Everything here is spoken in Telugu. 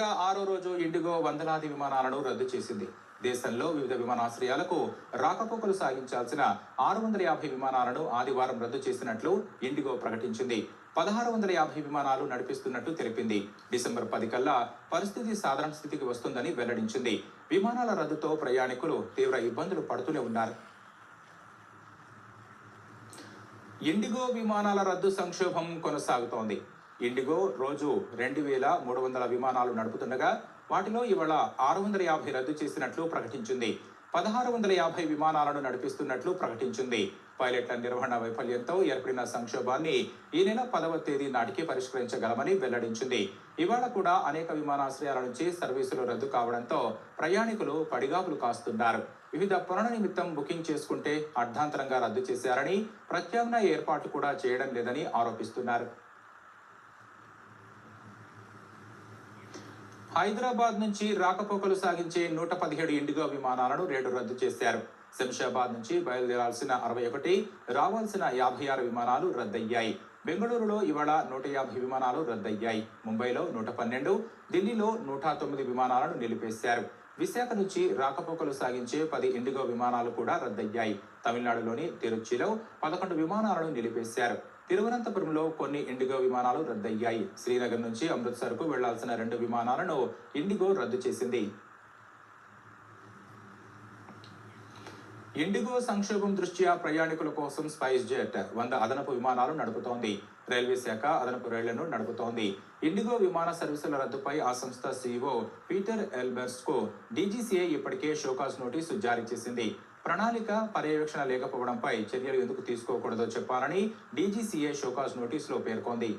వరుసగా 6వ రోజు ఇండిగో వందలాది విమానాలను రద్దు చేసింది. దేశంలో వివిధ విమానాశ్రయాలకు రాకపోకలు సాగించాల్సిన 650 విమానాలను ఆదివారం రద్దు చేసినట్లు ఇండిగో ప్రకటించింది. 1650 విమానాలు నడిపిస్తున్నట్టు తెలిపింది. డిసెంబర్ 10 కల్లా పరిస్థితి సాధారణ స్థితికి వస్తుందని వెల్లడించింది. విమానాల రద్దుతో ప్రయాణికులు తీవ్ర ఇబ్బందులు పడుతూనే ఉన్నారు. ఇండిగో విమానాల రద్దు సంక్షోభం కొనసాగుతోంది. ఇండిగో రోజు 2300 విమానాలు నడుపుతుండగా వాటిలో ఇవాళ 650 రద్దు చేసినట్లు ప్రకటించింది. 1650 విమానాలను నడిపిస్తున్నట్లు ప్రకటించింది. పైలట్ల నిర్వహణ వైఫల్యంతో ఏర్పడిన సంక్షోభాన్ని ఈ నెల 10వ తేదీ నాటికి పరిష్కరించగలమని వెల్లడించింది. ఇవాళ కూడా అనేక విమానాశ్రయాల నుంచి సర్వీసులు రద్దు కావడంతో ప్రయాణికులు పడిగాపులు కాస్తున్నారు. వివిధ పనుల నిమిత్తం బుకింగ్ చేసుకుంటే అర్ధాంతరంగా రద్దు చేశారని, ప్రత్యామ్నాయ ఏర్పాటు కూడా చేయడం లేదని ఆరోపిస్తున్నారు. హైదరాబాద్ నుంచి రాకపోకలు సాగించే 117 ఇండిగో విమానాలను నేడు రద్దు చేశారు. శంషాబాద్ నుంచి బయలుదేరాల్సిన 61, రావాల్సిన 56 విమానాలు రద్దయ్యాయి. బెంగళూరులో ఇవాళ 150 విమానాలు రద్దయ్యాయి. ముంబైలో 112, ఢిల్లీలో 109 విమానాలను నిలిపేశారు. విశాఖ నుంచి రాకపోకలు సాగించే 10 ఇండిగో విమానాలు కూడా రద్దయ్యాయి. తమిళనాడులోని తిరుచిలో 11 విమానాలను నిలిపేశారు. తిరువనంతపురంలో కొన్ని ఇండిగో విమానాలు రద్దయ్యాయి. శ్రీనగర్ నుంచి అమృత్సర్కు వెళ్లాల్సిన 2 విమానాలను ఇండిగో రద్దు చేసింది. ఇండిగో సంక్షోభం దృష్ట్యా ప్రయాణికుల కోసం స్పైస్ జెట్ 100 అదనపు విమానాలు నడుపుతోంది. రైల్వే శాఖ అదనపు రైళ్లను నడుపుతోంది. ఇండిగో విమాన సర్వీసుల రద్దుపై ఆ సంస్థ సీఈఓ పీటర్ ఎల్బెర్స్కు డీజీసీఏ ఇప్పటికే షోకాజ్ నోటీసు జారీ చేసింది. ప్రణాళిక పర్యవేక్షణ లేకపోవడంపై చర్యలు ఎందుకు తీసుకోకూడదో చెప్పాలని డీజీసీఏ షోకాజ్ నోటీసులో పేర్కొంది.